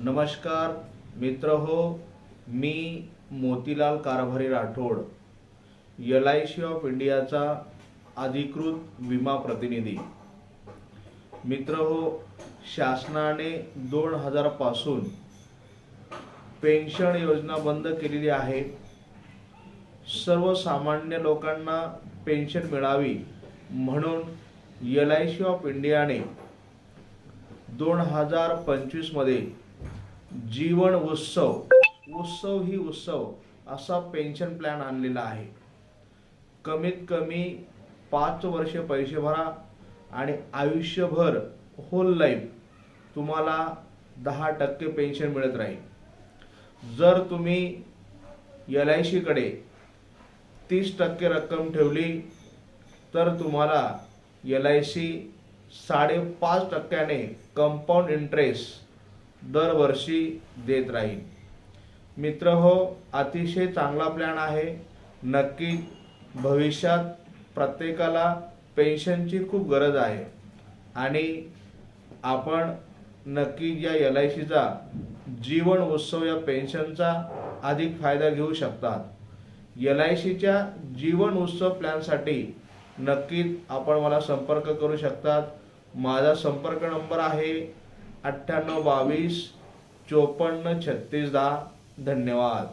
नमस्कार मित्र हो, मी मोतीलाल कारभारी राठोड, LIC ऑफ इंडियाचा अधिकृत विमा प्रतिनिधी। मित्र हो, शासनाने 2000 पासून पेन्शन योजना बंद केलेली आहे। सर्वसामान्य लोकांना पेन्शन मिळावी म्हणून LIC ऑफ इंडियाने 2025 मध्ये जीवन उत्सव ही उत्सव असा पेन्शन प्लॅन आणलेला आहे। कमीत कमी 5 वर्ष पैसे भरा आणि आयुष्यभर होल लाईफ तुम्हाला 10% पेन्शन मिळत राहील। जर तुम्ही LIC कडे 30% रक्कम ठेवली तर तुम्हाला LIC 5.5% कंपाऊंड इंटरेस्ट दरवर्षी देत राहील। मित्र हो, अतिशय चांगला प्लॅन आहे। नक्की भविष्यात प्रत्येकाला पेन्शनची खूप गरज आहे आणि आपण नक्की या LICचा जीवन उत्सव या पेन्शनचा अधिक फायदा घेऊ शकतात। LICच्या जीवन उत्सव प्लॅनसाठी नक्कीच आपण मला संपर्क करू शकतात। माझा संपर्क नंबर आहे 9822 54 36 10। धन्यवाद।